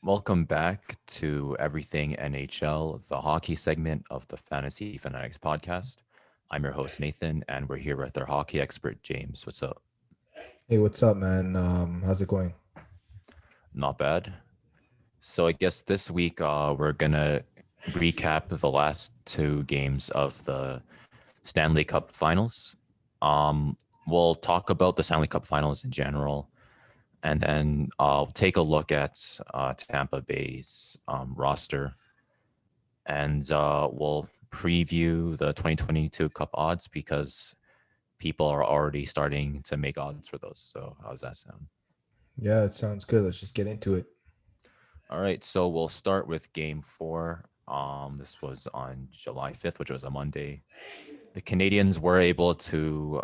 Welcome back to Everything NHL, the hockey segment of the Fantasy Fanatics Podcast. I'm your host, Nathan, and we're here with our hockey expert, James. What's up? Hey, what's up, man? How's it going? Not bad. So I guess this week we're going to recap the last two games of the Stanley Cup Finals. We'll talk about the Stanley Cup Finals in general, and then I'll take a look at Tampa Bay's roster, and we'll preview the 2022 Cup odds because people are already starting to make odds for those. So how's that sound? Yeah, it sounds good. Let's just get into it. All right, so we'll start with Game 4. This was on July 5th, which was a Monday. The Canadians were able to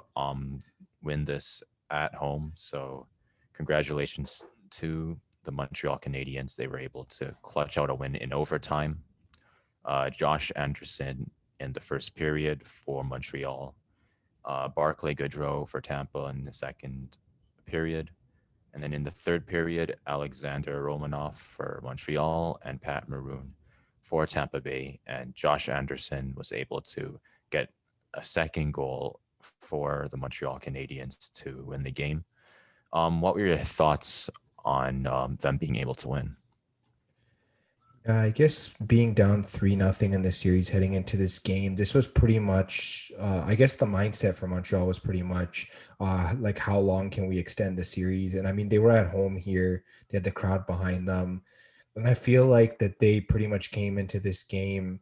win this at home, so congratulations to the Montreal Canadiens. They were able to clutch out a win in overtime. Josh Anderson in the first period for Montreal, Barclay Goodrow for Tampa in the second period. And then in the third period, Alexander Romanov for Montreal and Pat Maroon for Tampa Bay. And Josh Anderson was able to get a second goal for the Montreal Canadiens to win the game. What were your thoughts on them being able to win? I guess being down 3-0 in the series heading into this game, this was pretty much, I guess the mindset for Montreal was pretty much like how long can we extend the series? And I mean, they were at home here. They had the crowd behind them. And I feel like that they pretty much came into this game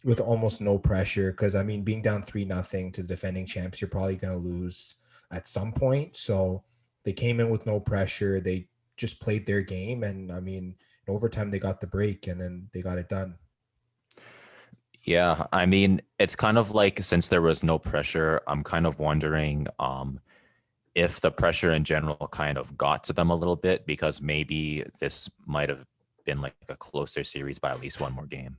with almost no pressure because, I mean, being down 3-0 to the defending champs, you're probably going to lose at some point. So they came in with no pressure. They just played their game. And I mean, in overtime, they got the break and then they got it done. Yeah, I mean, it's kind of like since there was no pressure, I'm kind of wondering if the pressure in general kind of got to them a little bit because maybe this might have been like a closer series by at least one more game.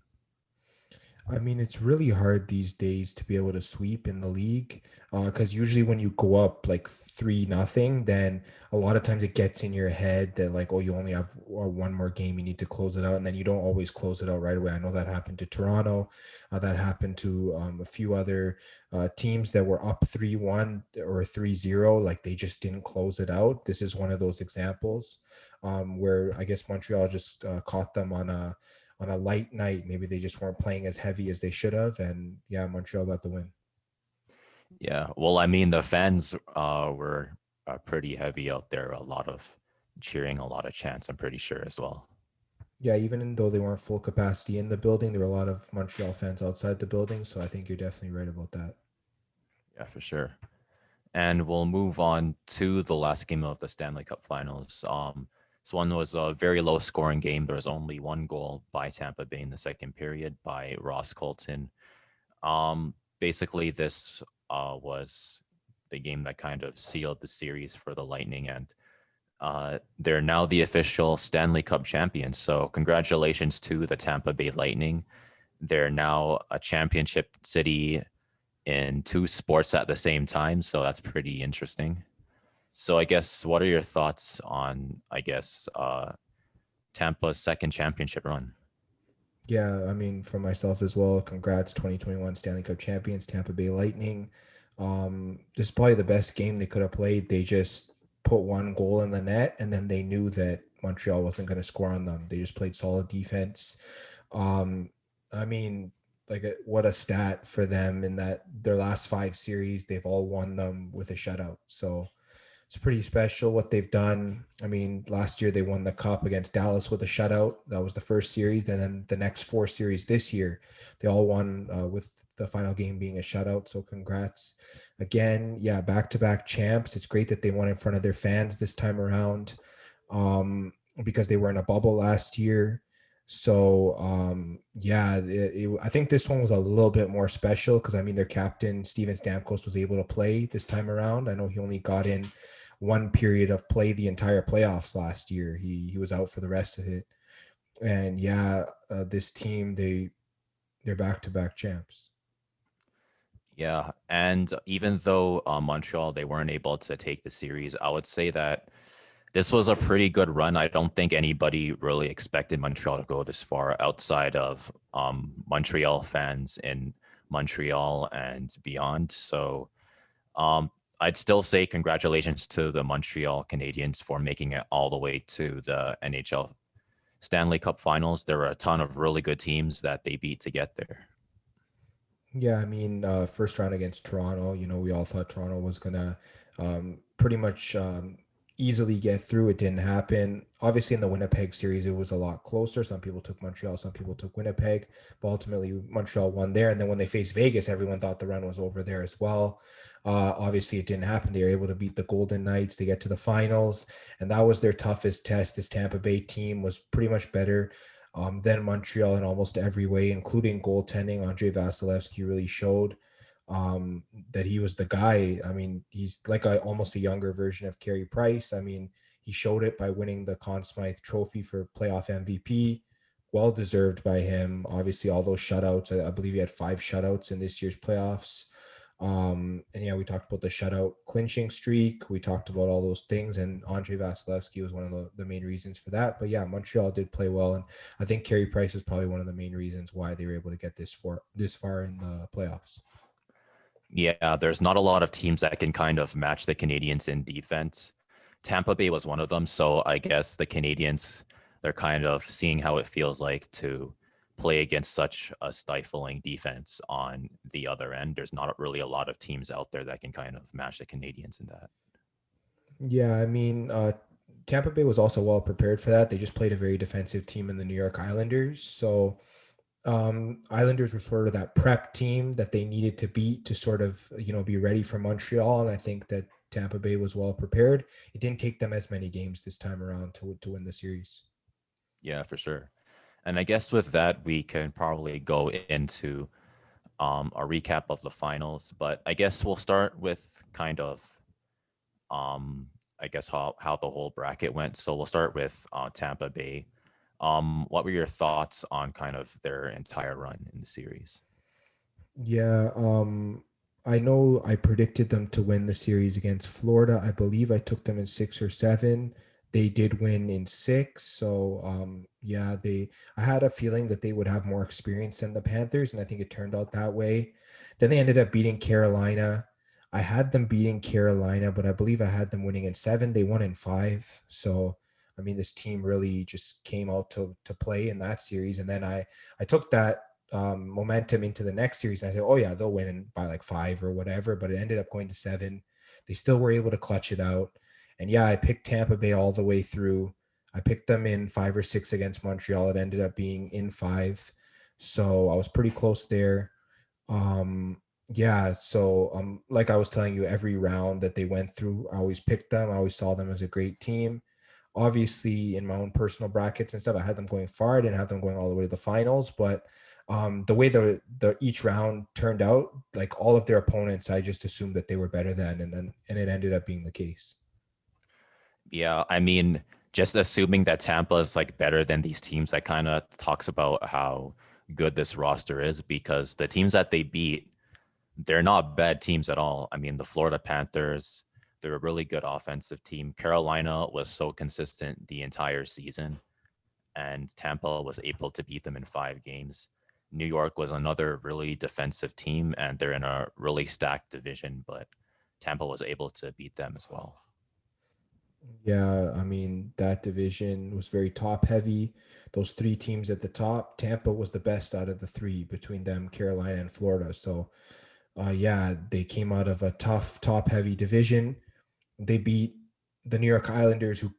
I mean, it's really hard these days to be able to sweep in the league because usually when you go up like 3-0, then a lot of times it gets in your head that like, oh, you only have one more game, you need to close it out. And then you don't always close it out right away. I know that happened to Toronto. That happened to a few other teams that were up 3-1 or 3-0. Like they just didn't close it out. This is one of those examples where I guess Montreal just caught them on a light night. Maybe they just weren't playing as heavy as they should have. And yeah, Montreal got the win. Yeah, well, I mean, the fans were pretty heavy out there. A lot of cheering, a lot of chants, I'm pretty sure as well. Yeah, even though they weren't full capacity in the building, there were a lot of Montreal fans outside the building. So I think you're definitely right about that. Yeah, for sure. And we'll move on to the last game of the Stanley Cup Finals. This one was a very low scoring game. There was only one goal by Tampa Bay in the second period by Ross Colton. Basically, this was the game that kind of sealed the series for the Lightning, and they're now the official Stanley Cup champions. So congratulations to the Tampa Bay Lightning. They're now a championship city in two sports at the same time. So that's pretty interesting. So I guess what are your thoughts on, Tampa's second championship run? Yeah, I mean, for myself as well, congrats 2021 Stanley Cup champions, Tampa Bay Lightning. This is probably the best game they could have played. They just put one goal in the net, and then they knew that Montreal wasn't going to score on them. They just played solid defense. I mean, like what a stat for them in that their last 5 series, they've all won them with a shutout. So it's pretty special what they've done. I mean, last year they won the cup against Dallas with a shutout. That was the first series. And then the next 4 series this year, they all won with the final game being a shutout. So congrats again. Yeah, back-to-back champs. It's great that they won in front of their fans this time around because they were in a bubble last year. So, I think this one was a little bit more special because, I mean, their captain, Steven Stamkos, was able to play this time around. I know he only got in one period of play the entire playoffs last year. He was out for the rest of it. And, this team, they They're back-to-back champs. Yeah, and even though Montreal they weren't able to take the series, I would say that this was a pretty good run. I don't think anybody really expected Montreal to go this far outside of Montreal fans in Montreal and beyond. So I'd still say congratulations to the Montreal Canadiens for making it all the way to the NHL Stanley Cup Finals. There were a ton of really good teams that they beat to get there. Yeah, I mean, first round against Toronto, we all thought Toronto was gonna pretty much easily get through. It didn't happen. Obviously, in the Winnipeg series, it was a lot closer. Some people took Montreal, some people took Winnipeg, but ultimately Montreal won there. And then when they faced Vegas, everyone thought the run was over there as well. Obviously, it didn't happen. They were able to beat the Golden Knights. They get to the finals, and that was their toughest test. This Tampa Bay team was pretty much better than Montreal in almost every way, including goaltending. Andrei Vasilevsky really showed that he was the guy. I mean, he's like almost a younger version of Carey Price. I mean, he showed it by winning the Conn Smythe Trophy for playoff MVP. Well deserved by him. Obviously, all those shutouts. I believe he had 5 shutouts in this year's playoffs. And yeah, we talked about the shutout clinching streak. We talked about all those things, and Andrei Vasilevsky was one of the main reasons for that. But yeah, Montreal did play well, and I think Carey Price is probably one of the main reasons why they were able to get this far in the playoffs. Yeah, there's not a lot of teams that can kind of match the Canadiens in defense. Tampa Bay was one of them, so I guess the Canadiens they're kind of seeing how it feels like to play against such a stifling defense on the other end. There's not really a lot of teams out there that can kind of match the Canadiens in that. Yeah, I mean, Tampa Bay was also well prepared for that. They just played a very defensive team in the New York Islanders. So Islanders were sort of that prep team that they needed to beat to sort of, be ready for Montreal. And I think that Tampa Bay was well prepared. It didn't take them as many games this time around to win the series. Yeah, for sure. And I guess with that, we can probably go into a recap of the finals. But I guess we'll start with kind of I guess how the whole bracket went. So we'll start with Tampa Bay. What were your thoughts on kind of their entire run in the series? Yeah, I know I predicted them to win the series against Florida. I believe I took them in 6 or 7. They did win in 6. So yeah, I had a feeling that they would have more experience than the Panthers, and I think it turned out that way. Then they ended up beating Carolina. I had them beating Carolina, but I believe I had them winning in 7. They won in 5. So I mean, this team really just came out to play in that series. And then I took that momentum into the next series. And I said, oh yeah, they'll win by like 5 or whatever, but it ended up going to 7. They still were able to clutch it out. And yeah, I picked Tampa Bay all the way through. I picked them in 5 or 6 against Montreal. It ended up being in 5. So I was pretty close there. Yeah, so like I was telling you, every round that they went through, I always picked them. I always saw them as a great team. Obviously, in my own personal brackets and stuff, I had them going far. I didn't have them going all the way to the finals, but the way the each round turned out, like all of their opponents, I just assumed that they were better than, and it ended up being the case. Yeah, I mean, just assuming that Tampa is like better than these teams, that kind of talks about how good this roster is because the teams that they beat, they're not bad teams at all. I mean, the Florida Panthers, they're a really good offensive team. Carolina was so consistent the entire season, and Tampa was able to beat them in 5 games. New York was another really defensive team, and they're in a really stacked division, but Tampa was able to beat them as well. Yeah, I mean, that division was very top heavy. Those 3 teams at the top, Tampa was the best out of the 3 between them, Carolina and Florida. So, yeah, they came out of a tough, top heavy division. They beat the New York Islanders, who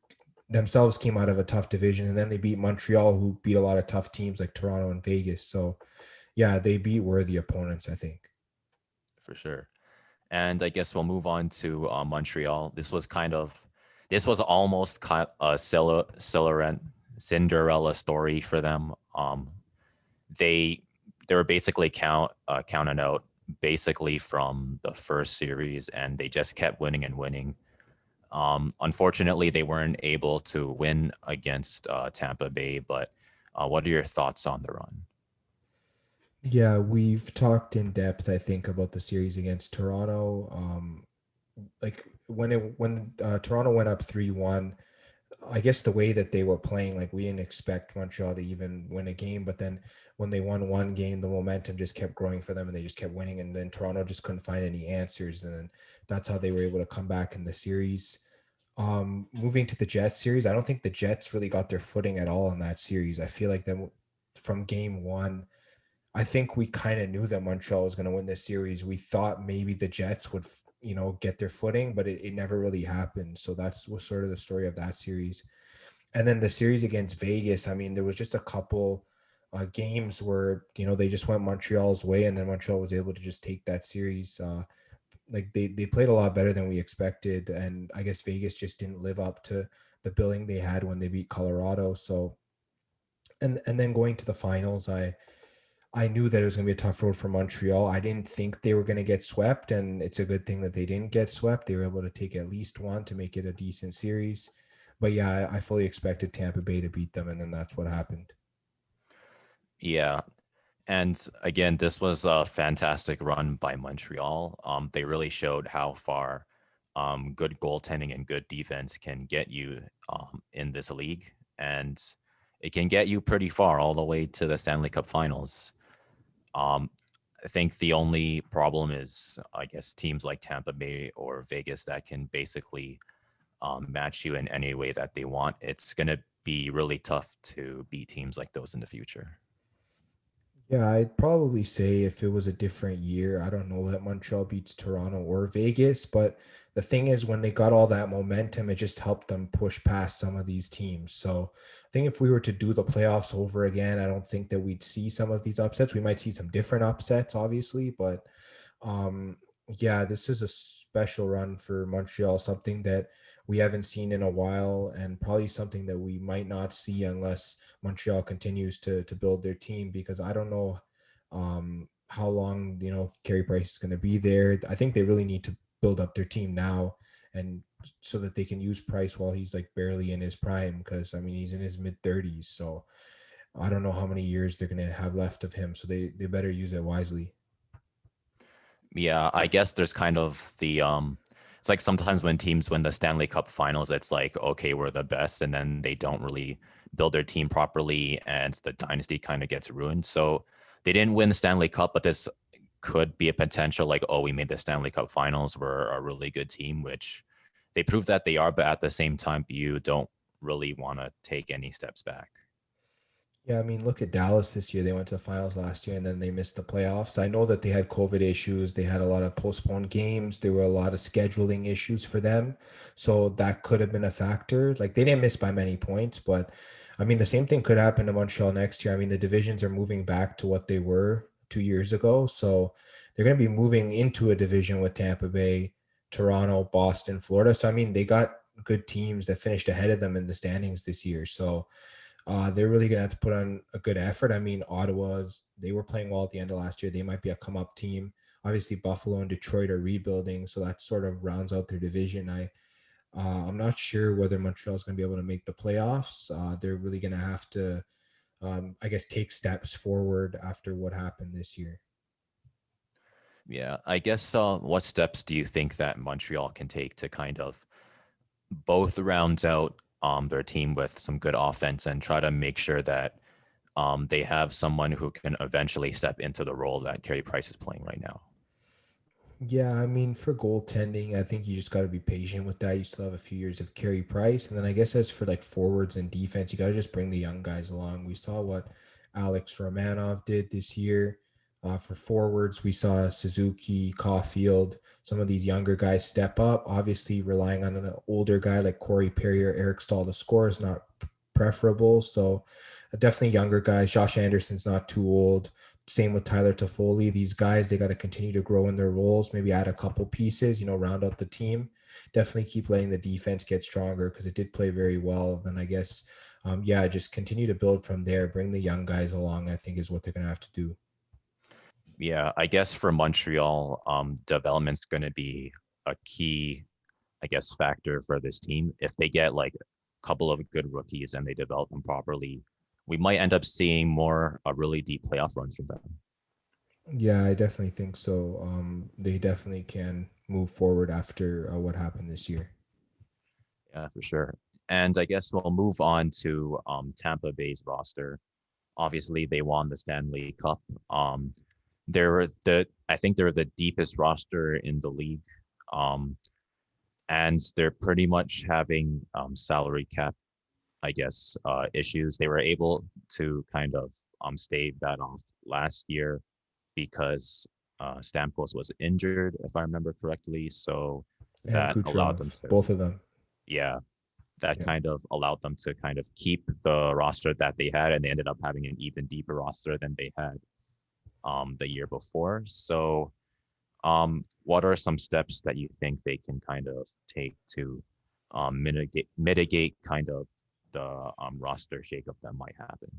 themselves came out of a tough division, and then they beat Montreal, who beat a lot of tough teams like Toronto and Vegas. So, yeah, they beat worthy opponents, I think. For sure. And I guess we'll move on to Montreal. This was almost kind of a Cinderella story for them. They were basically counted out basically from the first series, and they just kept winning and winning. Unfortunately, they weren't able to win against Tampa Bay. But what are your thoughts on the run? Yeah, we've talked in depth, I think, about the series against Toronto. Like when Toronto went up 3-1, I guess the way that they were playing, like we didn't expect Montreal to even win a game, but then when they won one game, the momentum just kept growing for them and they just kept winning. And then Toronto just couldn't find any answers. And then that's how they were able to come back in the series. Moving to the Jets series, I don't think the Jets really got their footing at all in that series. I feel like them from game one, I think we kind of knew that Montreal was going to win this series. We thought maybe the Jets would, get their footing, but it never really happened. So that's was sort of the story of that series. And then the series against Vegas, I mean, there was just a couple games where they just went Montreal's way, and then Montreal was able to just take that series. Like they played a lot better than we expected, and I guess Vegas just didn't live up to the billing they had when they beat Colorado. So and then going to the finals, I knew that it was going to be a tough road for Montreal. I didn't think they were going to get swept, and it's a good thing that they didn't get swept. They were able to take at least one to make it a decent series. But yeah, I fully expected Tampa Bay to beat them, and then that's what happened. Yeah. And again, this was a fantastic run by Montreal. They really showed how far good goaltending and good defense can get you in this league. And it can get you pretty far, all the way to the Stanley Cup Finals. Um, I think the only problem is, I guess, teams like Tampa Bay or Vegas that can basically match you in any way that they want. It's going to be really tough to beat teams like those in the future. Yeah, I'd probably say if it was a different year, I don't know that Montreal beats Toronto or Vegas, but the thing is, when they got all that momentum, it just helped them push past some of these teams. So I think if we were to do the playoffs over again, I don't think that we'd see some of these upsets. We might see some different upsets, obviously, but um, yeah, this is a special run for Montreal, something that we haven't seen in a while, and probably something that we might not see unless Montreal continues to build their team. Because I don't know how long Carey Price is going to be there. I think they really need to build up their team now, and so that they can use Price while he's like barely in his prime. Because I mean he's in his mid 30s, so I don't know how many years they're going to have left of him. So they better use it wisely. Yeah, I guess there's kind of the it's like sometimes when teams win the Stanley Cup Finals, it's like, okay, we're the best, and then they don't really build their team properly, and the dynasty kind of gets ruined. So they didn't win the Stanley Cup, but this could be a potential, like, oh, we made the Stanley Cup Finals, we're a really good team, which they prove that they are, but at the same time, you don't really want to take any steps back. Yeah, I mean, look at Dallas this year. They went to the finals last year and then they missed the playoffs. I know that they had COVID issues. They had a lot of postponed games. There were a lot of scheduling issues for them. So that could have been a factor. Like they didn't miss by many points, but I mean, the same thing could happen to Montreal next year. I mean, the divisions are moving back to what they were 2 years ago. So they're going to be moving into a division with Tampa Bay, Toronto, Boston, Florida. So, I mean, they got good teams that finished ahead of them in the standings this year. So, they're really going to have to put on a good effort. I mean, Ottawa's, they were playing well at the end of last year. They might be a come up team. Obviously, Buffalo and Detroit are rebuilding, so that sort of rounds out their division. I'm not sure whether Montreal is going to be able to make the playoffs. They're really going to have to, I guess, take steps forward after what happened this year. Yeah, I guess what steps do you think that Montreal can take to kind of both rounds out their team with some good offense and try to make sure that they have someone who can eventually step into the role that Carey Price is playing right now? Yeah, I mean, for goaltending, I think you just got to be patient with that. You still have a few years of Carey Price. And then I guess as for like forwards and defense, you got to just bring the young guys along. We saw what Alex Romanov did this year. For forwards, we saw Suzuki, Caulfield, some of these younger guys step up. Obviously, relying on an older guy like Corey Perry or Eric Stahl to score is not preferable. So, definitely younger guys. Josh Anderson's not too old. Same with Tyler Toffoli. These guys, they got to continue to grow in their roles, maybe add a couple pieces, round out the team. Definitely keep letting the defense get stronger because it did play very well. Then I guess, yeah, just continue to build from there. Bring the young guys along, I think is what they're going to have to do. Yeah, I guess for Montreal, development's going to be a key, I guess, factor for this team. If they get like a couple of good rookies and they develop them properly, we might end up seeing more really deep playoff runs from them. Yeah, I definitely think so. They definitely can move forward after what happened this year. Yeah, for sure. And I guess we'll move on to Tampa Bay's roster. Obviously, they won the Stanley Cup. They're the I think they're the deepest roster in the league, um, and they're pretty much having salary cap, I guess, issues. They were able to kind of stave that off last year because Stamkos was injured, if I remember correctly. So And that allowed them Kucherov, to, both of them. yeah, that Yeah. kind of allowed them to kind of keep the roster that they had, and they ended up having an even deeper roster than they had the year before. So, what are some steps that you think they can kind of take to mitigate kind of the roster shakeup that might happen?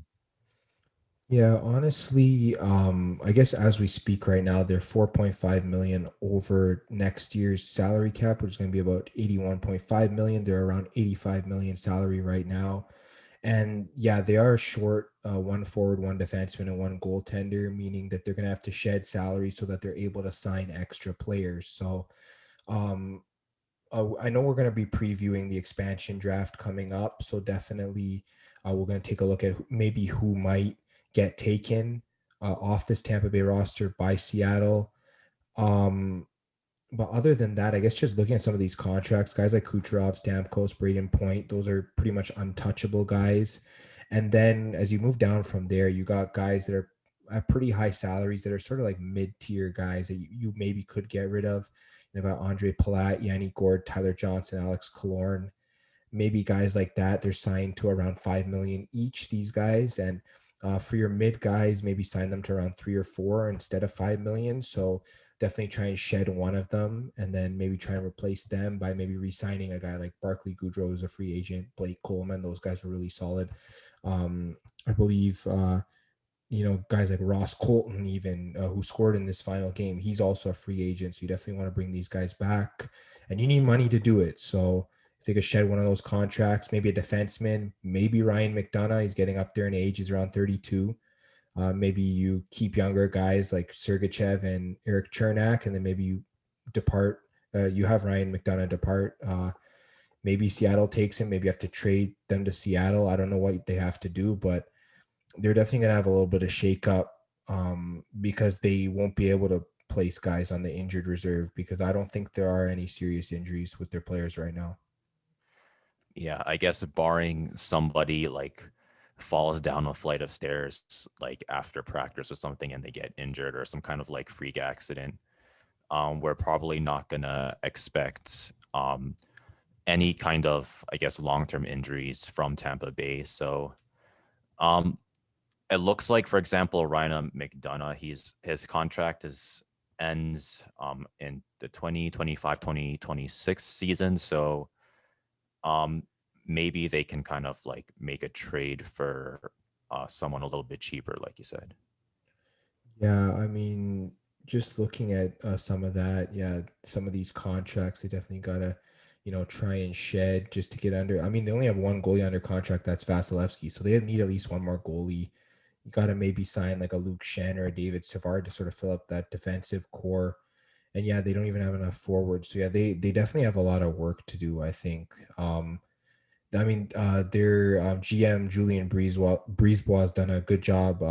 Yeah, honestly, I guess as we speak right now, they're 4.5 million over next year's salary cap, which is going to be about 81.5 million. They're around 85 million salary right now. And yeah, they are short one forward, one defenseman, and one goaltender, meaning that they're going to have to shed salary so that they're able to sign extra players. So um, I know we're going to be previewing the expansion draft coming up, so definitely we're going to take a look at maybe who might get taken off this Tampa Bay roster by Seattle. Um, but other than that, I guess just looking at some of these contracts, guys like Kucherov, Stamkos, Braden Point, those are pretty much untouchable guys. And then as you move down from there, you got guys that are at pretty high salaries that are sort of like mid-tier guys that you maybe could get rid of. You got Andre Palat, Yanni Gord, Tyler Johnson, Alex Killorn, maybe guys like that. They're signed to around 5 million each, these guys. And for your mid guys, maybe sign them to around 3 or 4 instead of 5 million. So definitely try and shed one of them and then maybe try and replace them by maybe re-signing a guy like Barclay Goodrow as a free agent, Blake Coleman. Those guys were really solid. I believe guys like Ross Colton, even who scored in this final game, he's also a free agent. So you definitely want to bring these guys back, and you need money to do it. So if they could shed one of those contracts, maybe a defenseman, maybe Ryan McDonough, he's getting up there in age, he's around 32. Maybe you keep younger guys like Sergachev and Eric Chernak, and then maybe you depart. You have Ryan McDonough depart. Maybe Seattle takes him. Maybe you have to trade them to Seattle. I don't know what they have to do, but they're definitely going to have a little bit of shakeup because they won't be able to place guys on the injured reserve because I don't think there are any serious injuries with their players right now. Yeah, I guess barring somebody like falls down a flight of stairs like after practice or something and they get injured or some kind of like freak accident, we're probably not gonna expect any kind of, I guess, long-term injuries from Tampa Bay. So um, it looks like, for example, Ryan McDonough, his contract is ends in the 2025-2026 season. So um, maybe they can kind of like make a trade for someone a little bit cheaper, like you said. Yeah, I mean, just looking at some of that, yeah, some of these contracts, they definitely gotta, try and shed just to get under. I mean, they only have one goalie under contract, that's Vasilevsky, so they need at least one more goalie. You gotta maybe sign like a Luke Shen or a David Savard to sort of fill up that defensive core. And yeah, they don't even have enough forwards. So yeah, they definitely have a lot of work to do, I think. Their GM Julian Breezebois has done a good job,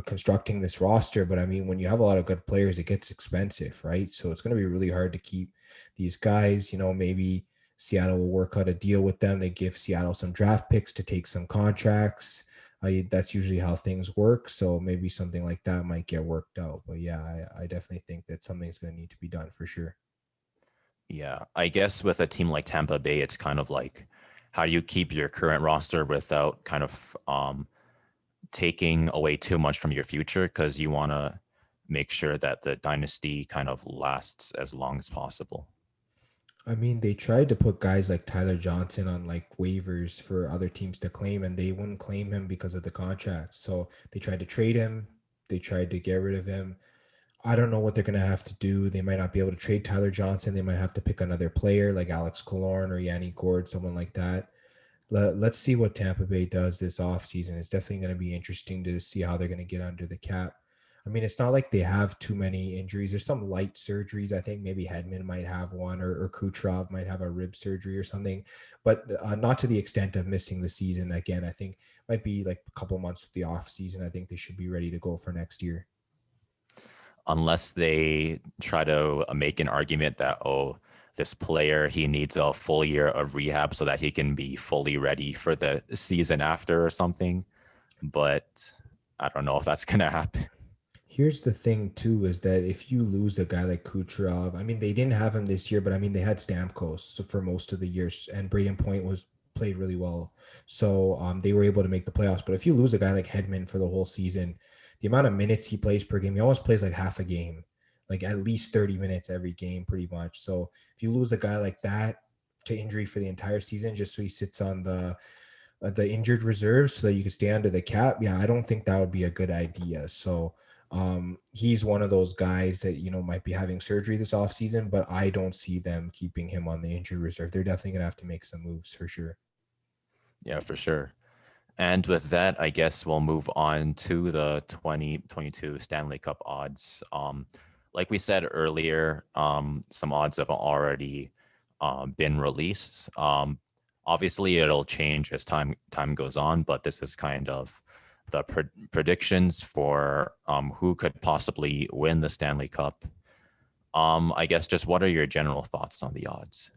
constructing this roster. But I mean, when you have a lot of good players, it gets expensive, right? So it's going to be really hard to keep these guys. Maybe Seattle will work out a deal with them. They give Seattle some draft picks to take some contracts. That's usually how things work. So maybe something like that might get worked out. But yeah, I definitely think that something's going to need to be done for sure. Yeah, I guess with a team like Tampa Bay, it's kind of like how do you keep your current roster without kind of taking away too much from your future because you want to make sure that the dynasty kind of lasts as long as possible. I mean, they tried to put guys like Tyler Johnson on like waivers for other teams to claim, and they wouldn't claim him because of the contract. So they tried to trade him. They tried to get rid of him. I don't know what they're going to have to do. They might not be able to trade Tyler Johnson. They might have to pick another player like Alex Killorn or Yanni Gord, someone like that. Let's see what Tampa Bay does this offseason. It's definitely going to be interesting to see how they're going to get under the cap. I mean, it's not like they have too many injuries. There's some light surgeries. I think maybe Hedman might have one, or Kucherov might have a rib surgery or something, but not to the extent of missing the season. Again, I think might be like a couple months with the off season. I think they should be ready to go for next year. Unless they try to make an argument that, oh, this player, he needs a full year of rehab so that he can be fully ready for the season after or something. But I don't know if that's going to happen. Here's the thing too, is that if you lose a guy like Kucherov, I mean, they didn't have him this year, but I mean, they had Stamkos for most of the years, and Braden Point was played really well. So they were able to make the playoffs. But if you lose a guy like Hedman for the whole season, the amount of minutes he plays per game, he almost plays like half a game, like at least 30 minutes every game, pretty much. So if you lose a guy like that to injury for the entire season, just so he sits on the injured reserve so that you can stay under the cap, yeah, I don't think that would be a good idea. So he's one of those guys that, you know, might be having surgery this offseason, but I don't see them keeping him on the injured reserve. They're definitely going to have to make some moves for sure. Yeah, for sure. And with that, I guess we'll move on to the 2022 Stanley Cup odds. Like we said earlier, some odds have already been released. Obviously, it'll change as time goes on, but this is kind of the predictions for who could possibly win the Stanley Cup. I guess just what are your general thoughts on the odds?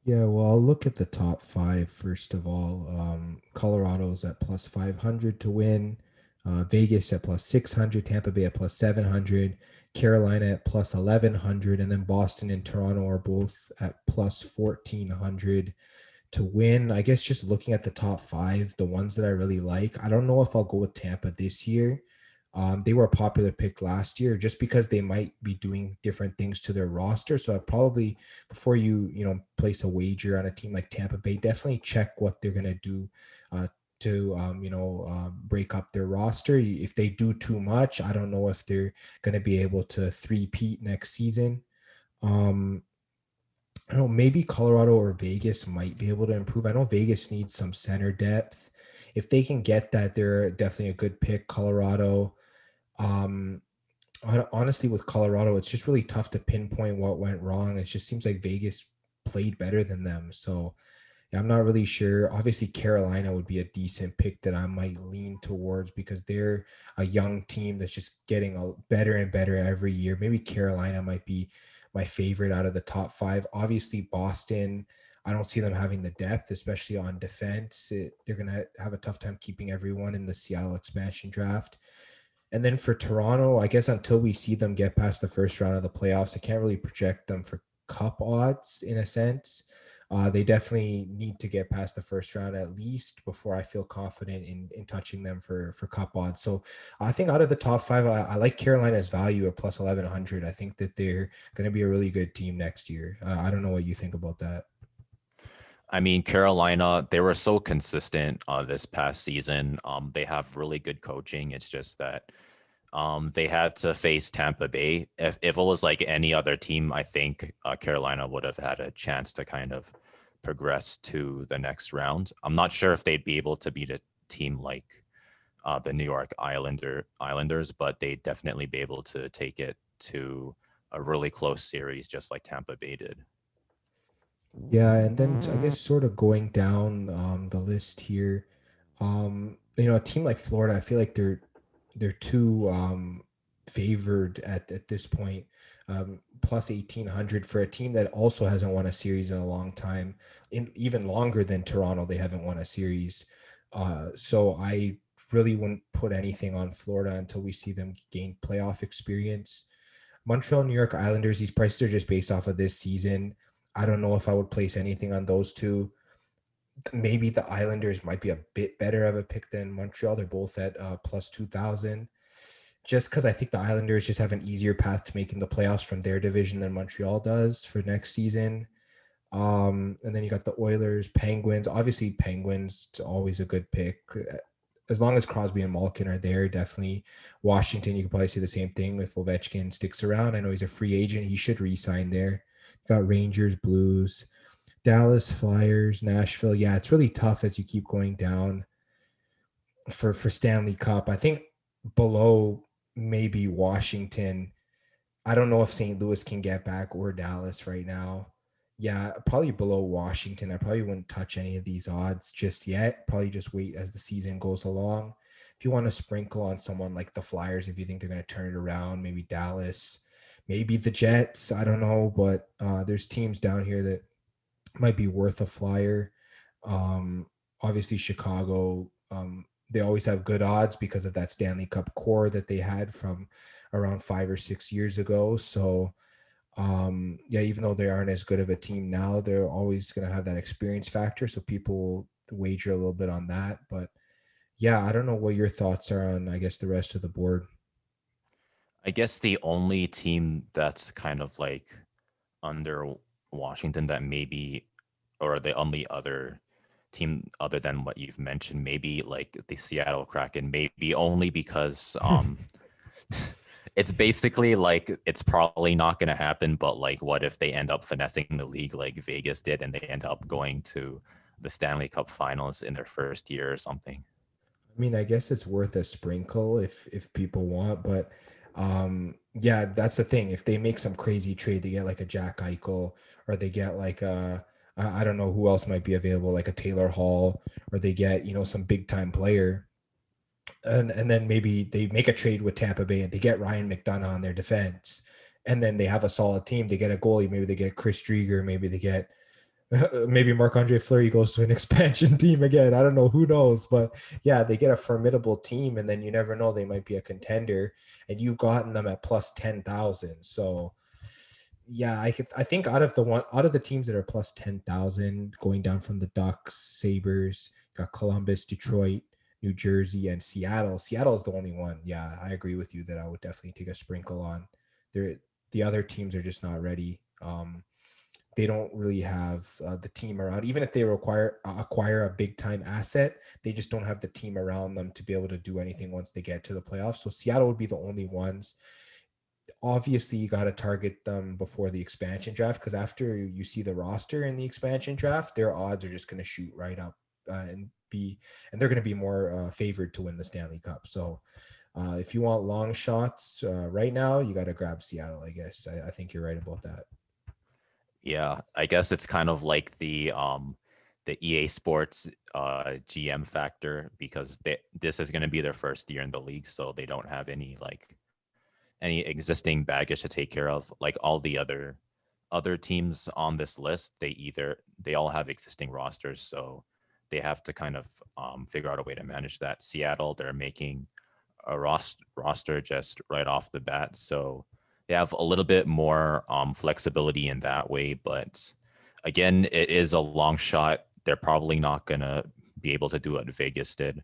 Yeah, well, I'll look at the top five first of all. Colorado's at plus 500 to win. Vegas at plus 600. Tampa Bay at plus 700. Carolina at plus 1100. And then Boston and Toronto are both at plus 1400 to win. I guess just looking at the top five, the ones that I really like, I don't know if I'll go with Tampa this year. They were a popular pick last year just because they might be doing different things to their roster. So I probably, before you place a wager on a team like Tampa Bay, definitely check what they're going to do to break up their roster. If they do too much, I don't know if they're going to be able to three-peat next season. I don't know, maybe Colorado or Vegas might be able to improve. I know Vegas needs some center depth. If they can get that, they're definitely a good pick. Colorado. Honestly, with Colorado, it's just really tough to pinpoint what went wrong. It just seems like Vegas played better than them. So yeah, I'm not really sure. Obviously, Carolina would be a decent pick that I might lean towards because they're a young team that's just getting better and better every year. Maybe Carolina might be my favorite out of the top five. Obviously, Boston, I don't see them having the depth, especially on defense. They're going to have a tough time keeping everyone in the Seattle expansion draft. And then for Toronto, I guess until we see them get past the first round of the playoffs, I can't really project them for cup odds in a sense. They definitely need to get past the first round at least before I feel confident in touching them for cup odds. So I think out of the top five, I like Carolina's value at plus 1100. I think that they're going to be a really good team next year. I don't know what you think about that. I mean, Carolina, they were so consistent this past season. They have really good coaching. It's just that they had to face Tampa Bay. If it was like any other team, I think Carolina would have had a chance to kind of progress to the next round. I'm not sure if they'd be able to beat a team like the New York Islanders, but they'd definitely be able to take it to a really close series, just like Tampa Bay did. Yeah, and then I guess sort of going down the list here, a team like Florida, I feel like they're too favored at this point. Plus 1800 for a team that also hasn't won a series in a long time, even longer than Toronto. They haven't won a series, so I really wouldn't put anything on Florida until we see them gain playoff experience. Montreal, New York Islanders, these prices are just based off of this season. I don't know if I would place anything on those two. Maybe the Islanders might be a bit better of a pick than Montreal. They're both at plus 2,000. Just because I think the Islanders just have an easier path to making the playoffs from their division than Montreal does for next season. And then you got the Oilers, Penguins. Obviously, Penguins always a good pick. As long as Crosby and Malkin are there, definitely. Washington, you could probably say the same thing if Ovechkin sticks around. I know he's a free agent. He should re-sign there. You got Rangers, Blues, Dallas, Flyers, Nashville. Yeah, it's really tough as you keep going down for Stanley Cup. I think below maybe Washington. I don't know if St. Louis can get back or Dallas right now. Yeah, probably below Washington. I probably wouldn't touch any of these odds just yet. Probably just wait as the season goes along. If you want to sprinkle on someone like the Flyers, if you think they're going to turn it around, maybe Dallas, maybe the Jets. I don't know, but there's teams down here that might be worth a flyer. Obviously, Chicago, they always have good odds because of that Stanley Cup core that they had from around 5 or 6 years ago. So, yeah, even though they aren't as good of a team now, they're always going to have that experience factor. So people wager a little bit on that. But yeah, I don't know what your thoughts are on, I guess, the rest of the board. I guess the only team that's kind of like under Washington that maybe, or the only other team other than what you've mentioned, maybe like the Seattle Kraken, maybe only because it's basically like it's probably not going to happen, but like what if they end up finessing the league like Vegas did and they end up going to the Stanley Cup Finals in their first year or something? I mean, I guess it's worth a sprinkle if people want, but yeah, that's the thing. If they make some crazy trade, they get like a Jack Eichel, or they get like a I don't know who else might be available, like a Taylor Hall, or they get, some big time player, and then maybe they make a trade with Tampa Bay and they get Ryan McDonough on their defense, and then they have a solid team. They get a goalie, maybe they get Chris Drieger, maybe they get maybe Marc-Andre Fleury goes to an expansion team again. I don't know. Who knows? But yeah, they get a formidable team, and then you never know. They might be a contender, and you've gotten them at plus 10,000. So yeah, I think out of the teams that are plus 10,000, going down from the Ducks, Sabres, got Columbus, Detroit, New Jersey, and Seattle. Seattle is the only one. Yeah, I agree with you that I would definitely take a sprinkle on. There, the other teams are just not ready. They don't really have the team around. Even if they acquire a big time asset, they just don't have the team around them to be able to do anything once they get to the playoffs. So Seattle would be the only ones. Obviously, you got to target them before the expansion draft, because after you see the roster in the expansion draft, their odds are just going to shoot right up, and they're going to be more favored to win the Stanley Cup. So if you want long shots right now, you got to grab Seattle. I guess I think you're right about that. Yeah, I guess it's kind of like the EA Sports GM factor, because this is going to be their first year in the league, so they don't have any existing baggage to take care of. Like all the other teams on this list, they all have existing rosters, so they have to kind of figure out a way to manage that. Seattle, they're making a roster just right off the bat, so they have a little bit more flexibility in that way. But again, it is a long shot. They're probably not gonna be able to do what Vegas did.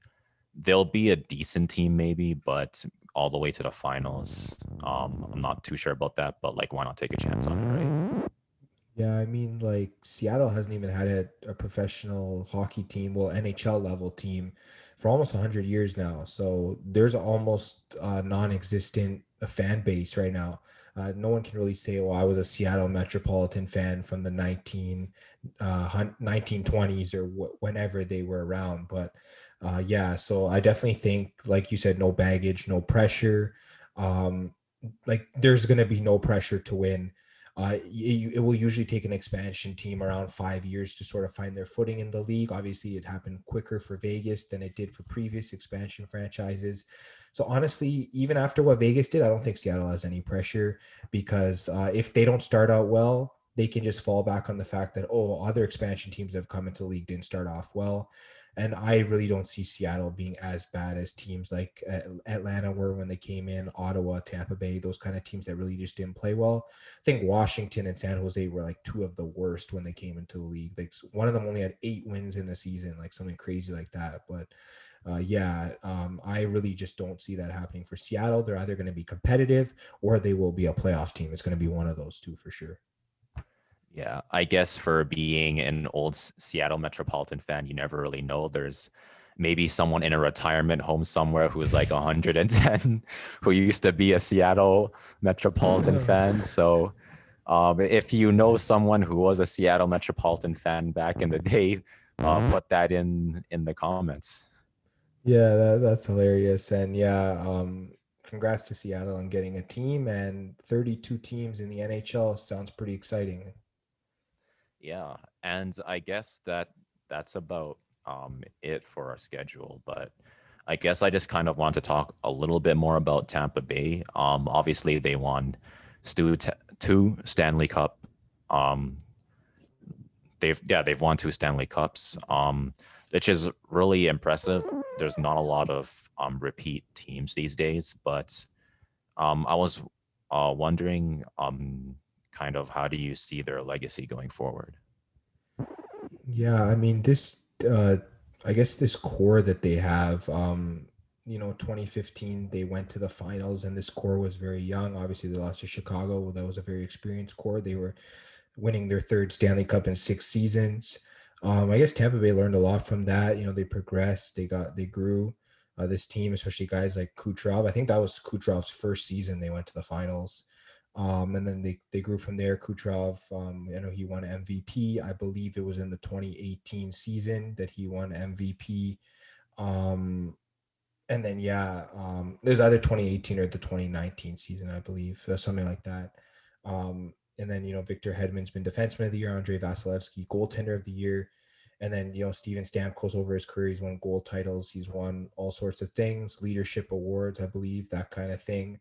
They'll be a decent team maybe, but all the way to the finals, I'm not too sure about that. But like, why not take a chance on it, right? Yeah, I mean, like Seattle hasn't even had a professional hockey team, well, NHL level team, for almost 100 years now. So there's almost non-existent fan base right now. No one can really say, "Well, I was a Seattle Metropolitan fan from the 1920s or whenever they were around." But yeah, so I definitely think, like you said, no baggage, no pressure. Um, like there's going to be no pressure to win. It will usually take an expansion team around 5 years to sort of find their footing in the league. Obviously, it happened quicker for Vegas than it did for previous expansion franchises. So honestly, even after what Vegas did, I don't think Seattle has any pressure, because if they don't start out well, they can just fall back on the fact that, oh, other expansion teams that have come into the league didn't start off well. And I really don't see Seattle being as bad as teams like Atlanta were when they came in, Ottawa, Tampa Bay, those kind of teams that really just didn't play well. I think Washington and San Jose were like two of the worst when they came into the league. Like one of them only had 8 wins in the season, like something crazy like that. But yeah, I really just don't see that happening for Seattle. They're either going to be competitive or they will be a playoff team. It's going to be one of those two for sure. Yeah, I guess for being an old Seattle Metropolitan fan, you never really know. There's maybe someone in a retirement home somewhere who's like 110 who used to be a Seattle Metropolitan fan. So if you know someone who was a Seattle Metropolitan fan back in the day, put that in the comments. Yeah, that's hilarious. And yeah, congrats to Seattle on getting a team, and 32 teams in the NHL sounds pretty exciting. Yeah, and I guess that's about it for our schedule. But I guess I just kind of want to talk a little bit more about Tampa Bay. Obviously they won two Stanley Cup. Um, they've won two Stanley Cups, which is really impressive. There's not a lot of repeat teams these days, but I was wondering kind of how do you see their legacy going forward? Yeah, I mean this I guess this core that they have, 2015 they went to the finals and this core was very young. Obviously they lost to Chicago. That was a very experienced core. They were winning their third Stanley Cup in 6 seasons. I guess Tampa Bay learned a lot from that. They progressed, they grew. This team, especially guys like Kucherov. I think that was Kucherov's first season they went to the finals. And then they grew from there. Kucherov, he won MVP. I believe it was in the 2018 season that he won MVP. Um, and then there's either 2018 or the 2019 season, I believe, something like that. And then Victor Hedman's been defenseman of the year, Andrei Vasilevsky goaltender of the year, and then Steven Stamkos over his career, he's won gold titles, he's won all sorts of things, leadership awards, I believe, that kind of thing.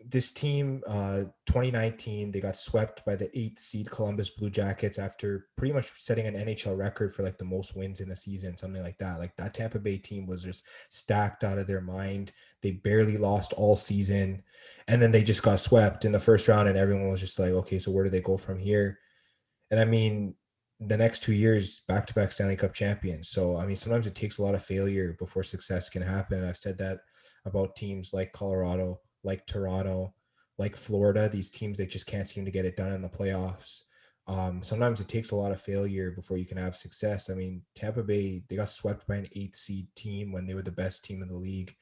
This team, 2019, they got swept by the 8th seed Columbus Blue Jackets after pretty much setting an NHL record for like the most wins in a season, something like that. Like that Tampa Bay team was just stacked out of their mind. They barely lost all season, and then they just got swept in the first round, and everyone was just like, okay, so where do they go from here? And I mean, the next 2 years, back-to-back Stanley Cup champions. So, I mean, sometimes it takes a lot of failure before success can happen. And I've said that about teams like Colorado, like Toronto, like Florida, these teams that just can't seem to get it done in the playoffs. Sometimes it takes a lot of failure before you can have success. I mean, Tampa Bay, they got swept by an 8th seed team when they were the best team in the league.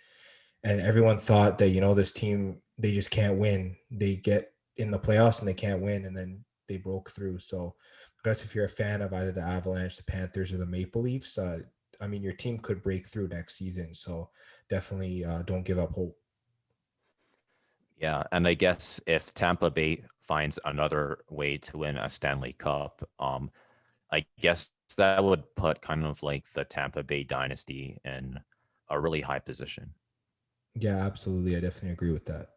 And everyone thought that, this team, they just can't win. They get in the playoffs and they can't win. And then they broke through. So I guess if you're a fan of either the Avalanche, the Panthers, or the Maple Leafs, I mean, your team could break through next season. So definitely don't give up hope. Yeah, and I guess if Tampa Bay finds another way to win a Stanley Cup, I guess that would put kind of like the Tampa Bay dynasty in a really high position. Yeah, absolutely. I definitely agree with that.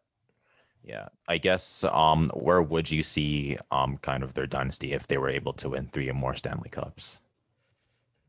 Yeah, I guess where would you see kind of their dynasty if they were able to win three or more Stanley Cups?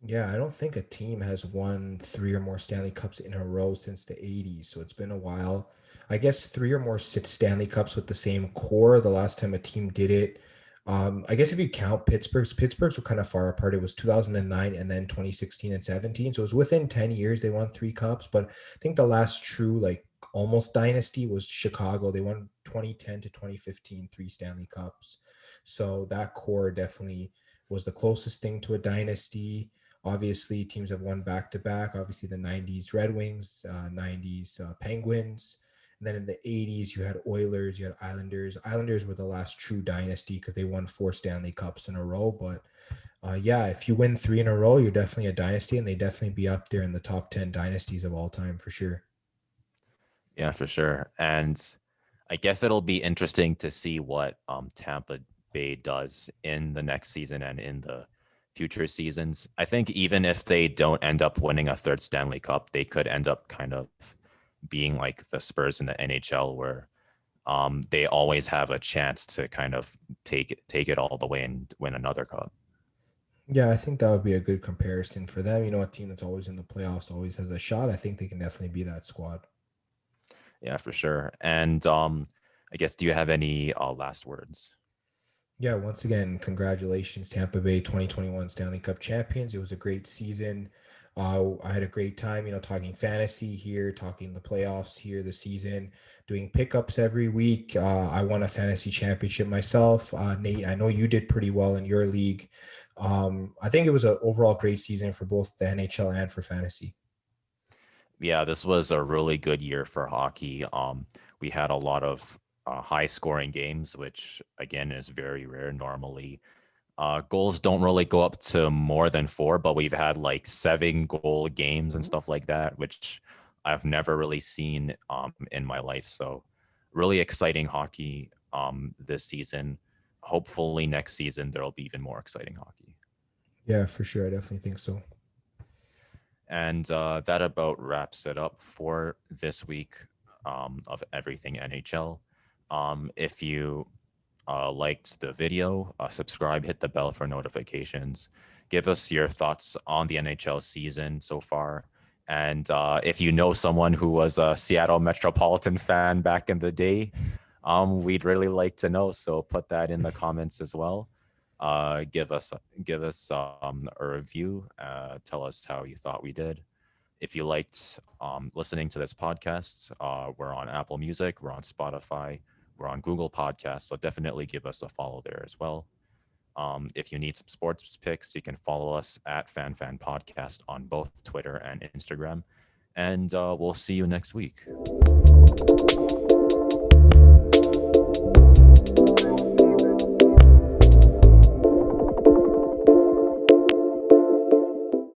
Yeah, I don't think a team has won 3 or more Stanley Cups in a row since the 80s. So it's been a while. I guess 3 or more Stanley Cups with the same core. The last time a team did it, I guess if you count Pittsburgh's were kind of far apart. It was 2009 and then 2016 and 17. So it was within 10 years they won 3 cups. But I think the last true, like almost dynasty was Chicago. They won 2010 to 2015, 3 Stanley Cups. So that core definitely was the closest thing to a dynasty. Obviously, teams have won back to back. Obviously, the 90s Red Wings, 90s Penguins. And then in the 80s, you had Oilers, you had Islanders. Islanders were the last true dynasty because they won 4 Stanley Cups in a row. But if you win 3 in a row, you're definitely a dynasty, and they definitely be up there in the top 10 dynasties of all time for sure. Yeah, for sure. And I guess it'll be interesting to see what Tampa Bay does in the next season and in the future seasons. I think even if they don't end up winning a third Stanley Cup, they could end up kind of being like the Spurs in the NHL, where they always have a chance to kind of take it all the way and win another cup. Yeah, I think that would be a good comparison for them. A team that's always in the playoffs always has a shot. I think they can definitely be that squad. Yeah, for sure. And I guess, do you have any last words? Yeah, once again, congratulations, Tampa Bay 2021 Stanley Cup champions. It was a great season. I had a great time, talking fantasy here, talking the playoffs here, the season, doing pickups every week. I won a fantasy championship myself. Nate, I know you did pretty well in your league. I think it was an overall great season for both the NHL and for fantasy. Yeah, this was a really good year for hockey. We had a lot of high scoring games, which again is very rare. Normally, goals don't really go up to more than 4, but we've had like 7 goal games and stuff like that, which I've never really seen in my life. So really exciting hockey this season. Hopefully next season there'll be even more exciting hockey. Yeah, for sure. I definitely think so. And that about wraps it up for this week of everything NHL. If you liked the video, subscribe, hit the bell for notifications. Give us your thoughts on the NHL season so far. And if you know someone who was a Seattle Metropolitan fan back in the day, we'd really like to know. So put that in the comments as well. Give us a review. Tell us how you thought we did. If you liked listening to this podcast, we're on Apple Music, we're on Spotify, we're on Google Podcasts. So definitely give us a follow there as well. If you need some sports picks, you can follow us at FanFan Podcast on both Twitter and Instagram. And we'll see you next week.